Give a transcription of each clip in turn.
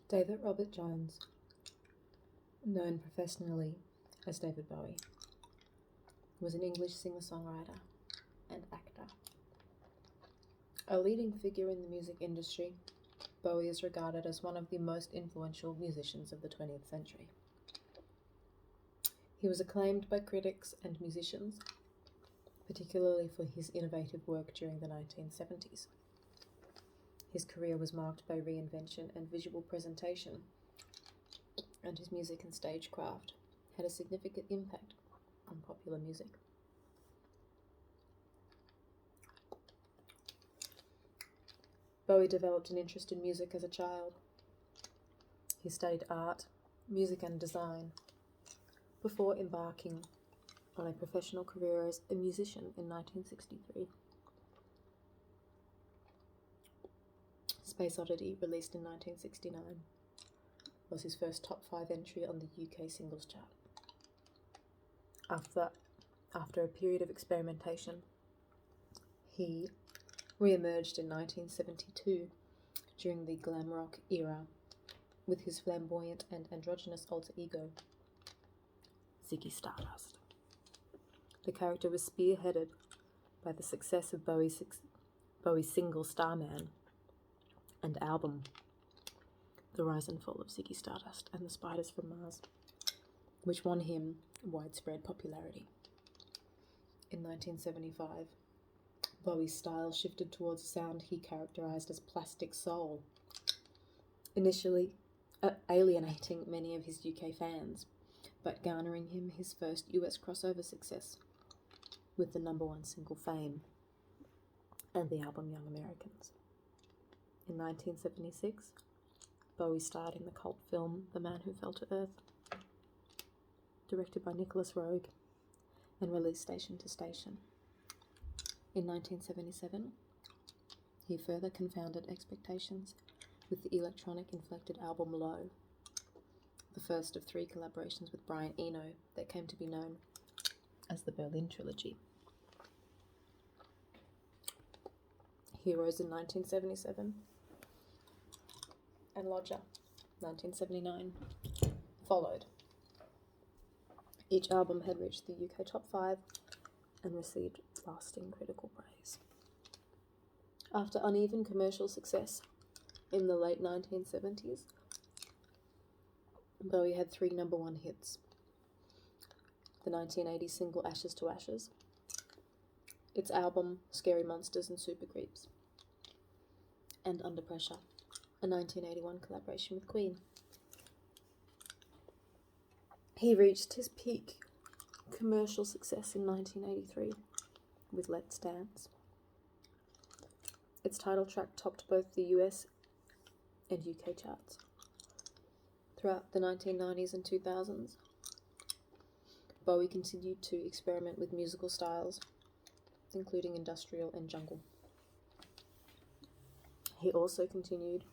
David Robert Jones, known professionally as David Bowie, was an English singer-songwriter and actor. A leading figure in the music industry, Bowie is regarded as one of the most influential musicians of the 20th century. He was acclaimed by critics and musicians, particularly for his innovative work during the 1970s. His career was marked by reinvention and visual presentation, and his music and stagecraft had a significant impact on popular music. Bowie developed an interest in music as a child. He studied art, music and design before embarking on a professional career as a musician in 1963. Space Oddity, released in 1969, was his first top 5 entry on the UK singles chart. After a period of experimentation, he re-emerged in 1972 during the glam rock era with his flamboyant and androgynous alter ego, Ziggy Stardust. The character was spearheaded by the success of Bowie's single Starman and album, The Rise and Fall of Ziggy Stardust and the Spiders from Mars, which won him widespread popularity. In 1975, Bowie's style shifted towards a sound he characterized as plastic soul, initially alienating many of his UK fans, but garnering him his first US crossover success with the #1 single Fame and the album Young Americans. In 1976, Bowie starred in the cult film The Man Who Fell to Earth, directed by Nicholas Roeg and released station to station. In 1977, he further confounded expectations with the electronic-inflected album Low, the first of 3 collaborations with Brian Eno that came to be known as the Berlin Trilogy. Heroes in 1977 and Lodger, 1979, followed. Each album had reached the UK top 5 and received lasting critical praise. After uneven commercial success in the late 1970s, Bowie had 3 #1 hits: the 1980 single Ashes to Ashes, its album Scary Monsters and Super Creeps, and Under Pressure, a 1981 collaboration with Queen. He reached his peak commercial success in 1983 with Let's Dance. Its title track topped both the US and UK charts. Throughout the 1990s and 2000s, Bowie continued to experiment with musical styles, including industrial and jungle. He also continued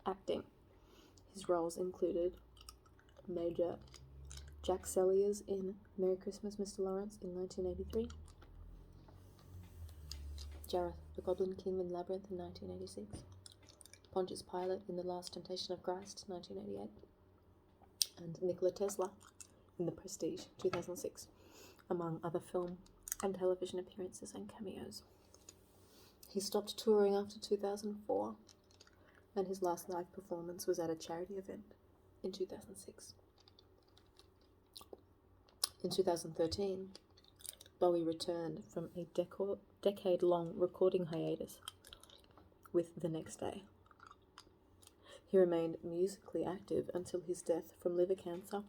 acting. His roles included Major Jack Selliers in Merry Christmas, Mr. Lawrence in 1983, Jareth the Goblin King in Labyrinth in 1986, Pontius Pilate in The Last Temptation of Christ 1988, and Nikola Tesla in The Prestige 2006, among other film and television appearances and cameos. He stopped touring after 2004, and his last live performance was at a charity event in 2006. In 2013, Bowie returned from a decade-long recording hiatus with The Next Day. He remained musically active until his death from liver cancer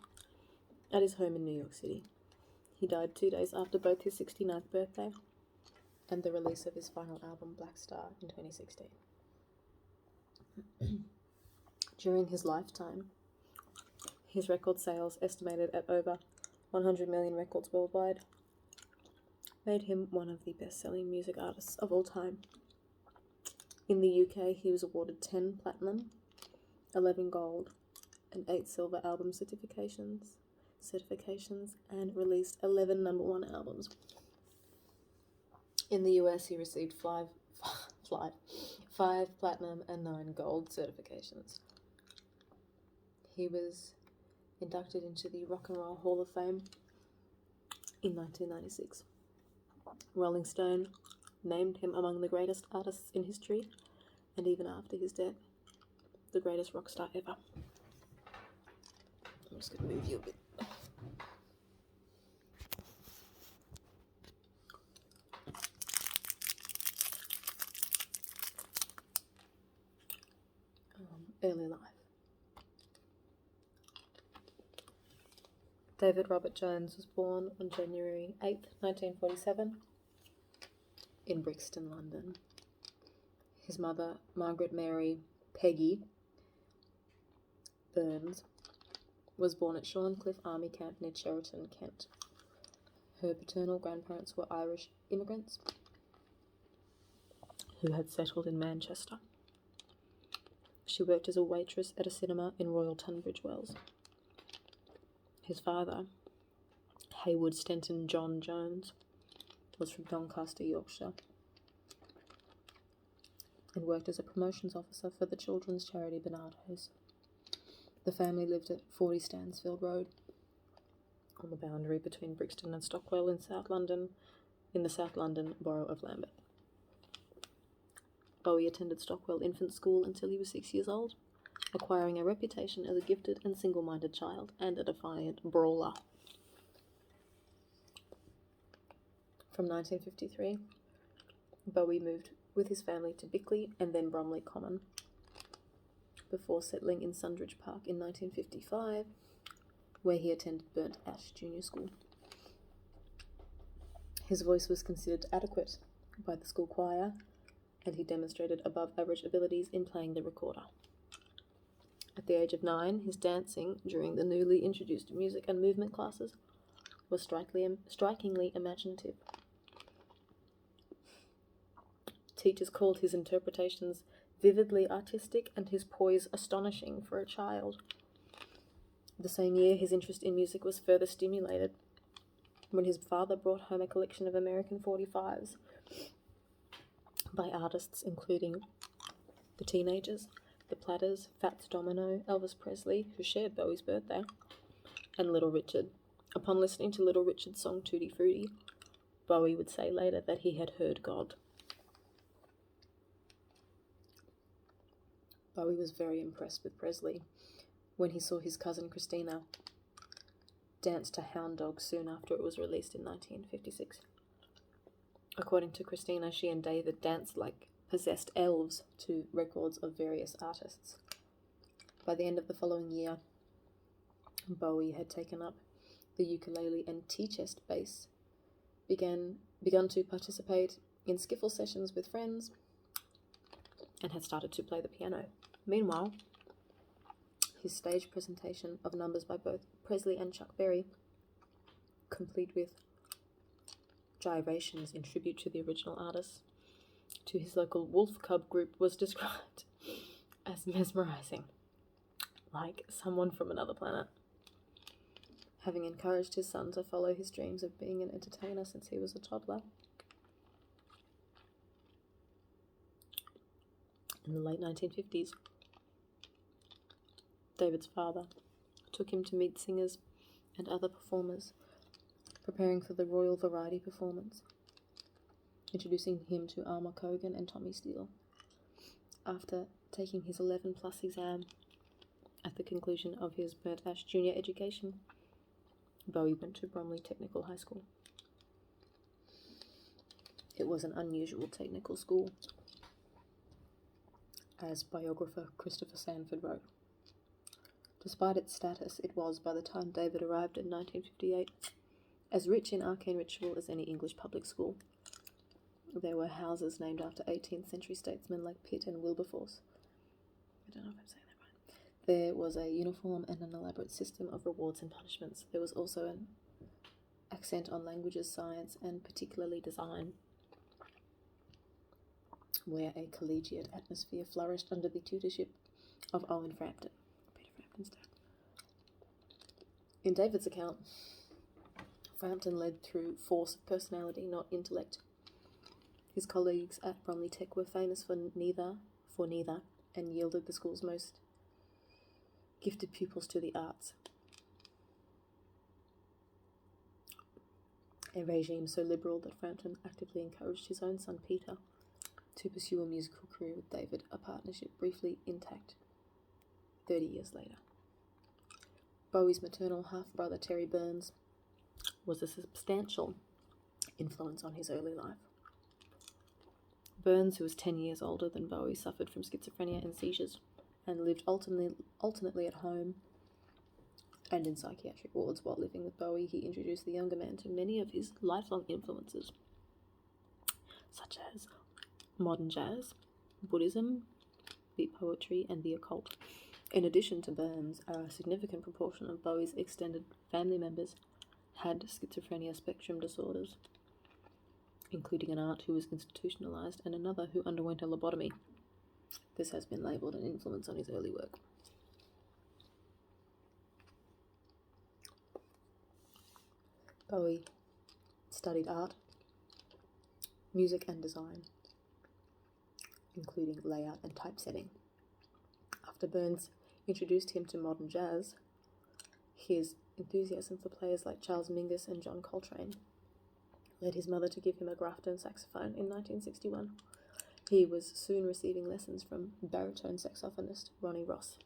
at his home in New York City. He died 2 days after both his 69th birthday and the release of his final album, Black Star, in 2016. During his lifetime, his record sales, estimated at over 100 million records worldwide, made him one of the best-selling music artists of all time. In the UK, he was awarded 10 platinum, 11 gold, and 8 silver album certifications, and released 11 #1 albums. In the US, he received 5 platinum and 9 gold certifications. He was inducted into the Rock and Roll Hall of Fame in 1996. Rolling Stone named him among the greatest artists in history, and even after his death, the greatest rock star ever. I'm just going to move you a bit. Early life. David Robert Jones was born on January 8th, 1947, in Brixton, London. His mother, Margaret Mary Peggy Burns, was born at Shorncliffe Army Camp near Cheriton, Kent. Her paternal grandparents were Irish immigrants who had settled in Manchester. She worked as a waitress at a cinema in Royal Tunbridge Wells. His father, Haywood Stenton John Jones, was from Doncaster, Yorkshire, and worked as a promotions officer for the children's charity Barnardo's. The family lived at 40 Stansfield Road, on the boundary between Brixton and Stockwell in South London, in the South London borough of Lambeth. Bowie attended Stockwell Infant School until he was 6 years old, acquiring a reputation as a gifted and single-minded child and a defiant brawler. From 1953, Bowie moved with his family to Bickley and then Bromley Common, before settling in Sundridge Park in 1955, where he attended Burnt Ash Junior School. His voice was considered adequate by the school choir, and he demonstrated above-average abilities in playing the recorder. At the age of 9, his dancing during the newly introduced music and movement classes was strikingly imaginative. Teachers called his interpretations vividly artistic and his poise astonishing for a child. The same year, his interest in music was further stimulated when his father brought home a collection of American 45s by artists including the Teenagers, the Platters, Fats Domino, Elvis Presley, who shared Bowie's birthday, and Little Richard. Upon listening to Little Richard's song Tutti Frutti, Bowie would say later that he had heard God. Bowie was very impressed with Presley when he saw his cousin Christina dance to Hound Dog soon after it was released in 1956. According to Christina, she and David danced like possessed elves to records of various artists. By the end of the following year, Bowie had taken up the ukulele and tea-chest bass, begun to participate in skiffle sessions with friends, and had started to play the piano. Meanwhile, his stage presentation of numbers by both Presley and Chuck Berry, complete with gyrations in tribute to the original artists, to his local Wolf Cub group, was described as mesmerizing, like someone from another planet. Having encouraged his son to follow his dreams of being an entertainer since he was a toddler, in the late 1950s, David's father took him to meet singers and other performers preparing for the Royal Variety performance, introducing him to Alma Cogan and Tommy Steele. After taking his 11+ exam at the conclusion of his Burnt Ash Junior education, Bowie went to Bromley Technical High School. It was an unusual technical school, as biographer Christopher Sanford wrote. Despite its status, it was, by the time David arrived in 1958, as rich in arcane ritual as any English public school. There were houses named after 18th century statesmen like Pitt and Wilberforce. I don't know if I'm saying that right. There was a uniform and an elaborate system of rewards and punishments. There was also an accent on languages, science, and particularly design, where a collegiate atmosphere flourished under the tutorship of Owen Frampton. Peter Frampton's dad. In David's account, Frampton led through force of personality, not intellect. His colleagues at Bromley Tech were famous for neither, and yielded the school's most gifted pupils to the arts. A regime so liberal that Frampton actively encouraged his own son Peter to pursue a musical career with David, a partnership briefly intact 30 years later. Bowie's maternal half-brother Terry Burns was a substantial influence on his early life. Burns, who was 10 years older than Bowie, suffered from schizophrenia and seizures and lived alternately at home and in psychiatric wards. While living with Bowie, he introduced the younger man to many of his lifelong influences, such as modern jazz, Buddhism, beat poetry, and the occult. In addition to Burns, a significant proportion of Bowie's extended family members had schizophrenia spectrum disorders, including an aunt who was institutionalized and another who underwent a lobotomy. This has been labelled an influence on his early work. Bowie studied art, music and design, including layout and typesetting. After Burns introduced him to modern jazz, his enthusiasm for players like Charles Mingus and John Coltrane led his mother to give him a Grafton saxophone in 1961. He was soon receiving lessons from baritone saxophonist Ronnie Ross.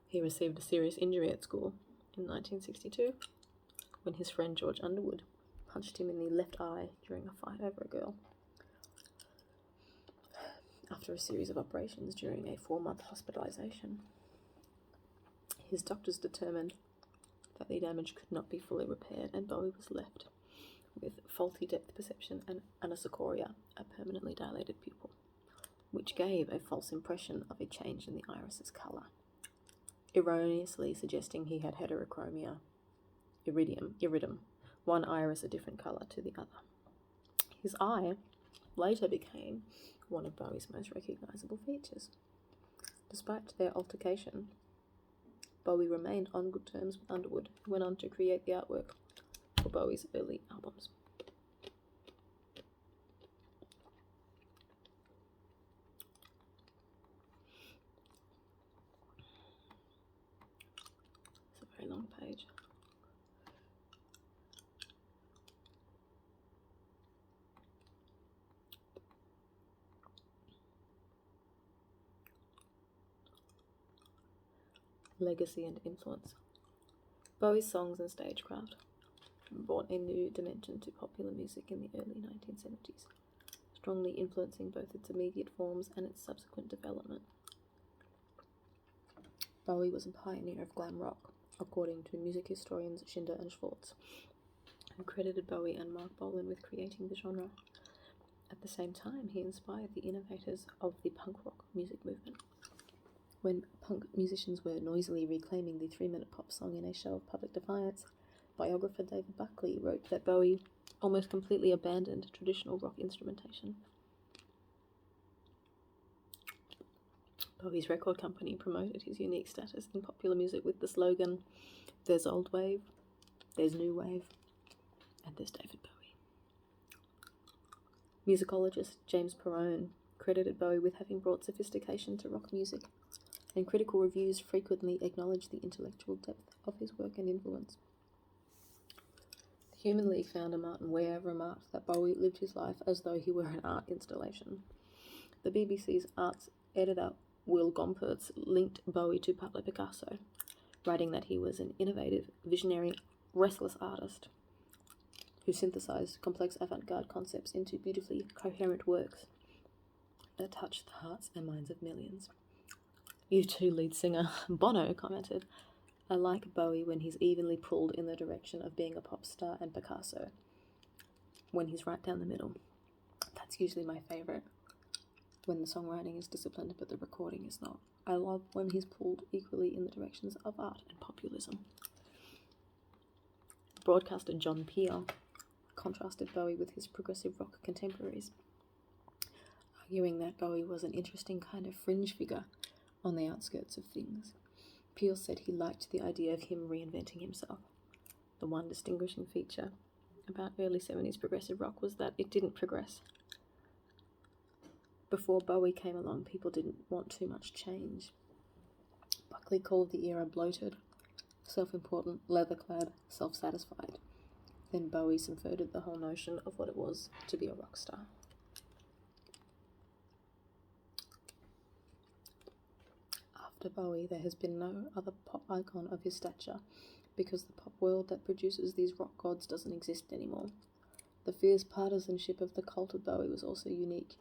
He received a serious injury at school in 1962 when his friend George Underwood punched him in the left eye during a fight over a girl. After a series of operations during a 4-month hospitalization, his doctors determined that the damage could not be fully repaired, and Bowie was left with faulty depth perception and anisocoria, a permanently dilated pupil, which gave a false impression of a change in the iris's colour, erroneously suggesting he had heterochromia, iridum, one iris a different colour to the other. His eye later became one of Bowie's most recognisable features. Despite their altercation, Bowie remained on good terms with Underwood, who went on to create the artwork for Bowie's early albums. It's a very long page. Legacy and influence. Bowie's songs and stagecraft brought a new dimension to popular music in the early 1970s, strongly influencing both its immediate forms and its subsequent development. Bowie was a pioneer of glam rock, according to music historians Schinder and Schwartz, who credited Bowie and Mark Bolan with creating the genre. At the same time, he inspired the innovators of the punk rock music movement. When punk musicians were noisily reclaiming the 3-minute pop song in a show of public defiance, biographer David Buckley wrote that Bowie almost completely abandoned traditional rock instrumentation. Bowie's record company promoted his unique status in popular music with the slogan, "There's old wave, there's new wave, and there's David Bowie." Musicologist James Perrone credited Bowie with having brought sophistication to rock music, and critical reviews frequently acknowledge the intellectual depth of his work and influence. The Human League founder Martin Ware remarked that Bowie lived his life as though he were an art installation. The BBC's arts editor Will Gompertz linked Bowie to Pablo Picasso, writing that he was an innovative, visionary, restless artist who synthesized complex avant-garde concepts into beautifully coherent works that touched the hearts and minds of millions. U2 lead singer Bono commented, "I like Bowie when he's evenly pulled in the direction of being a pop star, and Picasso when he's right down the middle. That's usually my favourite, when the songwriting is disciplined but the recording is not. I love when he's pulled equally in the directions of art and populism." Broadcaster John Peel contrasted Bowie with his progressive rock contemporaries, arguing that Bowie was an interesting kind of fringe figure on the outskirts of things. Peel said he liked the idea of him reinventing himself. The one distinguishing feature about early 70s progressive rock was that it didn't progress. Before Bowie came along, people didn't want too much change. Buckley called the era bloated, self-important, leather-clad, self-satisfied. Then Bowie subverted the whole notion of what it was to be a rock star. After Bowie, there has been no other pop icon of his stature, because the pop world that produces these rock gods doesn't exist anymore. The fierce partisanship of the cult of Bowie was also unique.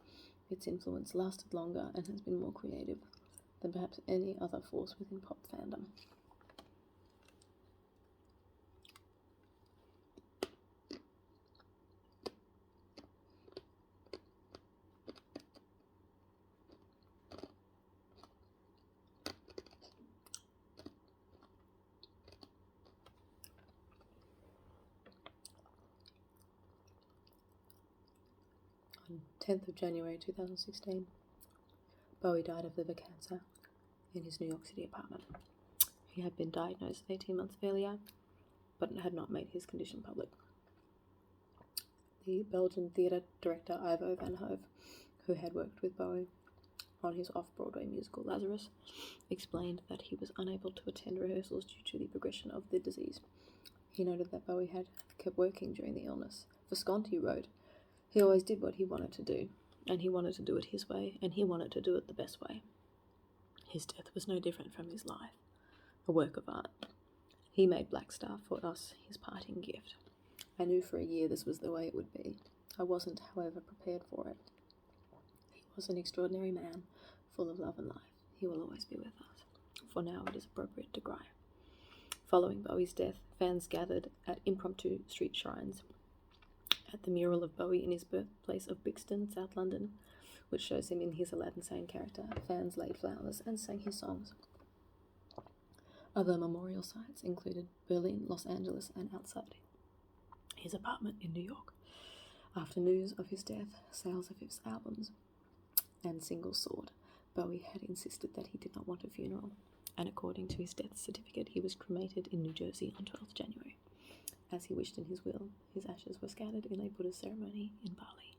Its influence lasted longer and has been more creative than perhaps any other force within pop fandom. On 10th of January 2016, Bowie died of liver cancer in his New York City apartment. He had been diagnosed 18 months earlier, but had not made his condition public. The Belgian theatre director Ivo van Hove, who had worked with Bowie on his off-Broadway musical Lazarus, explained that he was unable to attend rehearsals due to the progression of the disease. He noted that Bowie had kept working during the illness. For Scont, he wrote, "He always did what he wanted to do, and he wanted to do it his way, and he wanted to do it the best way. His death was no different from his life, a work of art. He made Black Star for us his parting gift. I knew for a year this was the way it would be. I wasn't, however, prepared for it. He was an extraordinary man, full of love and life. He will always be with us. For now it is appropriate to cry." Following Bowie's death, fans gathered at impromptu street shrines at the mural of Bowie in his birthplace of Brixton, South London, which shows him in his Aladdin Sane character. Fans laid flowers and sang his songs. Other memorial sites included Berlin, Los Angeles, and outside his apartment in New York. After news of his death, sales of his albums and singles soared. Bowie had insisted that he did not want a funeral, and according to his death certificate, he was cremated in New Jersey on 12th January. As he wished in his will, his ashes were scattered in a Buddhist ceremony in Bali.